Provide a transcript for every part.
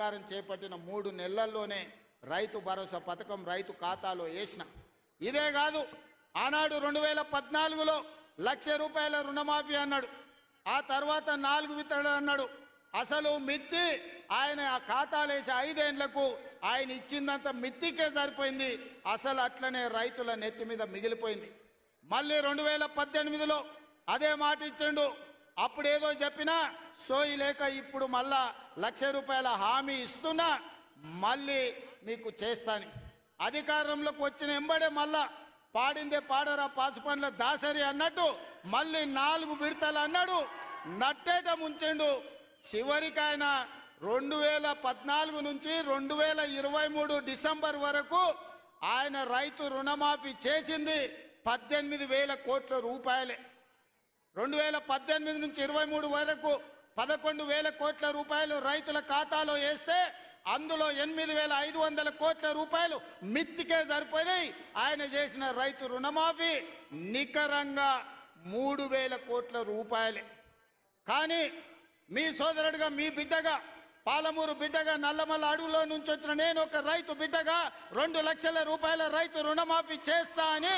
అధికారం చేపట్టిన 3 నెలల్లోనే రైతు భరోసా పథకం రైతు ఖాతాలో వేసిన. ఇదే కాదు, ఆనాడు 2014లో ₹1,00,000 రుణమాఫీ అన్నాడు. ఆ తర్వాత 4 విత్తనాలు అన్నాడు. అసలు మిత్తి ఆయన ఆ ఖాతాలు వేసి 5 ఏళ్లకు ఆయన ఇచ్చిందంత మిత్తికే సరిపోయింది. అసలు అట్లనే రైతుల నెత్తి మీద మిగిలిపోయింది. మళ్ళీ 2018లో అదే మాట ఇచ్చిండు. అప్పుడేదో చెప్పినా సోయి లేక ఇప్పుడు మళ్ళా ₹1,00,000 హామీ ఇస్తున్నా, మళ్ళీ మీకు చేస్తాను. అధికారంలోకి వచ్చిన ఎంబడే మళ్ళా పాడిందే పాడరా పాసుపండ్ల దాసరి అన్నట్టు మళ్ళీ 4 విడతలు అన్నాడు. నట్టేట ముంచెండు. చివరికి ఆయన 2014 నుంచి 2023 డిసెంబర్ వరకు ఆయన రైతు రుణమాఫీ చేసింది 18,000 కోట్ల రూపాయలే. 2018 నుంచి 23 వరకు 11,000 కోట్ల రూపాయలు రైతుల ఖాతాలో వేస్తే అందులో 8,500 కోట్ల రూపాయలు మిత్తికే సరిపోయినాయి. ఆయన చేసిన రైతు రుణమాఫీ నికరంగా 3,000 కోట్ల రూపాయలే. కానీ మీ సోదరుడిగా, మీ బిడ్డగా, పాలమూరు బిడ్డగా, నల్లమల్ల అడవులో నుంచి వచ్చిన నేను ఒక రైతు బిడ్డగా 2 లక్షల రూపాయల రైతు రుణమాఫీ చేస్తా అని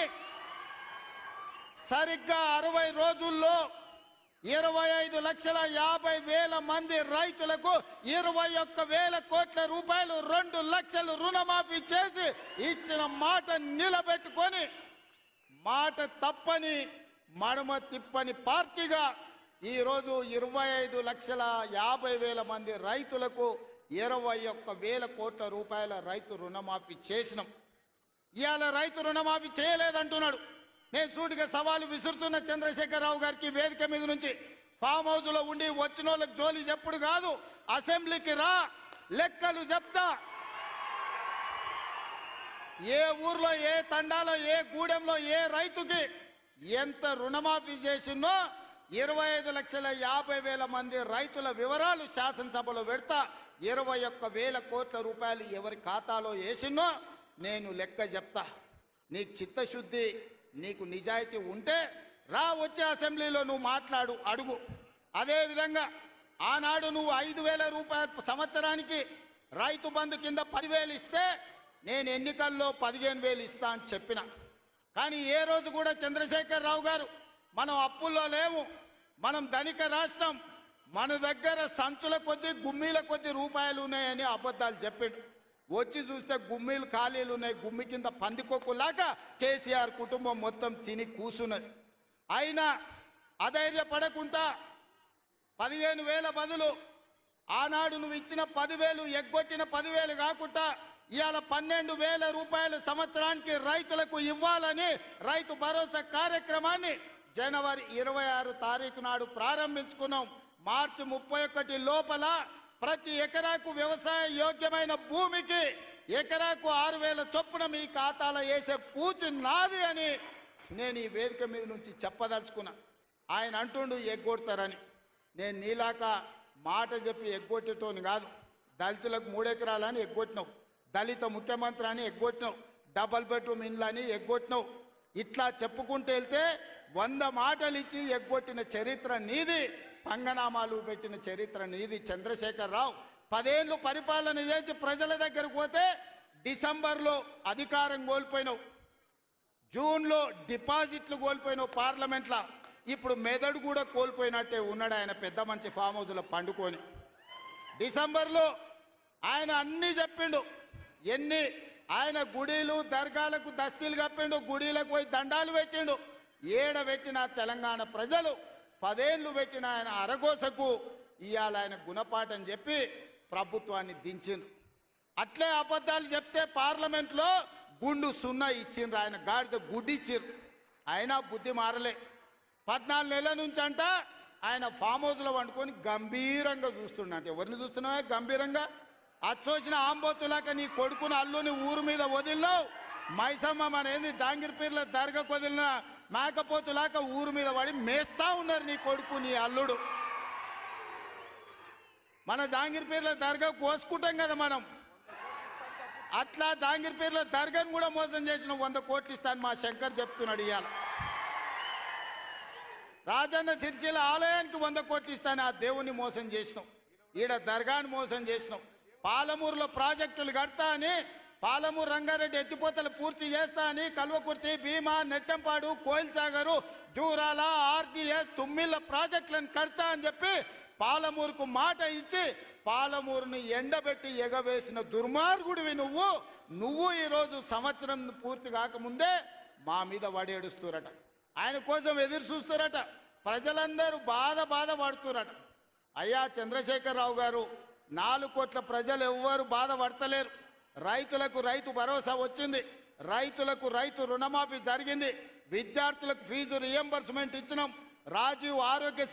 సరిగ్గా 60 రోజుల్లో 25,50,000 మంది రైతులకు 21,000 కోట్ల రూపాయలు 2 లక్షలు రుణమాఫీ చేసి ఇచ్చిన మాట నిలబెట్టుకొని మాట తప్పని మడమ తిప్పని పార్టీగా ఈరోజు 25,50,000 మంది రైతులకు 21,000 కోట్ల రూపాయల రైతు రుణమాఫీ చేసినాం. ఇవాళ రైతు రుణమాఫీ చేయలేదంటున్నాడు. నేను సూటిగా సవాలు విసురుతున్న చంద్రశేఖరరావు గారికి వేదిక మీద నుంచి, ఫామ్ హౌస్లో ఉండి వచ్చిన వాళ్ళకి జోలి చెప్పుడు కాదు, అసెంబ్లీకి రా, లెక్కలు చెప్తా. ఏ ఊర్లో, ఏ తండాలో, ఏ గూడెంలో ఏ రైతుకి ఎంత రుణమాఫీ చేసిందో 25,50,000 మంది రైతుల వివరాలు శాసనసభలో పెడతా. 21,000 కోట్ల రూపాయలు ఎవరి ఖాతాలో వేసిందో నేను లెక్క చెప్తా. నీకు చిత్తశుద్ధి, నీకు నిజాయితీ ఉంటే రా, వచ్చే అసెంబ్లీలో నువ్వు మాట్లాడు, అడుగు. అదేవిధంగా ఆనాడు నువ్వు 5,000 రూపాయలు సంవత్సరానికి రైతు బంధు కింద 10,000 ఇస్తే నేను ఎన్నికల్లో 15,000 ఇస్తా అని చెప్పిన. కానీ ఏ రోజు కూడా చంద్రశేఖరరావు గారు మనం అప్పుల్లో లేము, మనం ధనిక రాష్ట్రం, మన దగ్గర సంచుల కొద్దీ గుమ్మీల కొద్దీ రూపాయలు ఉన్నాయని అబద్ధాలు చెప్పిండు. వచ్చి చూస్తే గుమ్మీలు ఖాళీలు ఉన్నాయి. గుమ్మి కింద పందికొక్కులాగా కేసీఆర్ కుటుంబం మొత్తం తిని కూసున్నది. అయినా అధైర్యపడకుండా 15,000 బదులు ఆనాడు నువ్వు ఇచ్చిన 10,000 ఎగ్గొట్టిన 10,000 కాకుండా ఇవాళ 12,000 రూపాయలు సంవత్సరానికి రైతులకు ఇవ్వాలని రైతు భరోసా కార్యక్రమాన్ని జనవరి 26 తారీఖు నాడు ప్రారంభించుకున్నాం. మార్చి 31 లోపల ప్రతి ఎకరాకు వ్యవసాయ యోగ్యమైన భూమికి ఎకరాకు 6,000 చొప్పున మీ ఖాతాలో వేసే పూచి నాది అని నేను ఈ వేదిక మీద నుంచి చెప్పదలుచుకున్నా. ఆయన అంటుండు ఎగ్గొడతారని. నేను నీలాక మాట చెప్పి ఎగ్గొట్టేటోని కాదు. దళితులకు 3 ఎకరాలని ఎగ్గొట్టినావు, దళిత ముఖ్యమంత్రి అని ఎగ్గొట్టినావు, డబల్ బెడ్రూమ్ ఇండ్లు అని ఎగ్గొట్టినావు. ఇట్లా చెప్పుకుంటూ వెళ్తే 100 మాటలు ఇచ్చి ఎగ్గొట్టిన చరిత్ర నీది, పంగనామాలు పెట్టిన చరిత్ర నీది. చంద్రశేఖరరావు 10 ఏళ్ళు పరిపాలన చేసి ప్రజల దగ్గరకు పోతే డిసెంబర్లో అధికారం కోల్పోయినావు, జూన్లో డిపాజిట్లు కోల్పోయినావు పార్లమెంట్లో. ఇప్పుడు మెదడు కూడా కోల్పోయినట్టే ఉన్నాడు ఆయన పెద్ద మంచి ఫామ్ హౌస్లో పండుకొని. డిసెంబర్లో ఆయన అన్నీ చెప్పిండు. ఆయన గుడీలు దర్గాలకు దస్తీలు కప్పిండు, గుడీలకు పోయి దండాలు పెట్టిండు. పెట్టిన తెలంగాణ ప్రజలు 10 ఏళ్ళు పెట్టిన ఆయన అరగోసకు ఇవాళ ఆయన గుణపాఠం చెప్పి ప్రభుత్వాన్ని దించిండ్రు. అట్లే అబద్ధాలు చెప్తే పార్లమెంట్లో గుండు 0 ఇచ్చిండ్రు. ఆయన గాడిద గుడ్డి ఇచ్చిండ్రు. అయినా బుద్ధి మారలే. 14 నెలల నుంచి అంట ఆయన ఫామ్ హౌస్లో వండుకొని గంభీరంగా చూస్తున్నాడు. ఎవరిని చూస్తున్నావా గంభీరంగా? అచ్చోసిన ఆంబోతులాక నీ కొడుకును అల్లుని ఊరు మీద వదిలినావు. మైసమ్మ మన ఏంది జాంగీర్పీర్ల దర్గాకు వదిలిన మేకపోతులాక ఊరు మీద పడి మేస్తా ఉన్నారు నీ కొడుకు, నీ అల్లుడు. మన జాంగీర్పీర్ల దర్గా కోసుకుంటాం కదా మనం, అట్లా జాంగీర్పీర్ల దర్గాను కూడా మోసం చేసిన 100 కోట్లు ఇస్తాను మా శంకర్ చెప్తున్నాడు. ఇవాళ రాజన్న సిరిసిల్ల ఆలయానికి 100 కోట్లు ఇస్తాను, ఆ దేవుని మోసం చేసినావు. ఈడ దర్గాను మోసం చేసినావు. పాలమూరులో ప్రాజెక్టులు కడతా అని, పాలమూరు రంగారెడ్డి ఎత్తిపోతలు పూర్తి చేస్తా అని, కల్వకుర్తి, భీమా, నెట్టంపాడు, కోయిల్సాగరు, జూరాల, ఆర్జీఎస్, తుమ్మిళ్ళ ప్రాజెక్టులను కడతా అని చెప్పి పాలమూరుకు మాట ఇచ్చి పాలమూరుని ఎండబెట్టి ఎగవేసిన దుర్మార్గుడివి నువ్వు ఈరోజు సంవత్సరం పూర్తి కాకముందే మా మీద వడేడుస్తురట. ఆయన కోసం ఎదురు చూస్తురట. ప్రజలందరూ బాధ పడుతురట. అయ్యా చంద్రశేఖరరావు గారు, 4 కోట్ల ప్రజలు ఎవ్వరు బాధపడతలేరు. రైతులకు రైతు భరోసా వచ్చింది, రైతులకు రైతు రుణమాఫీ జరిగింది, విద్యార్థులకు ఫీజు రియంబర్స్మెంట్ ఇచ్చినాం, రాజీవ్ ఆరోగ్య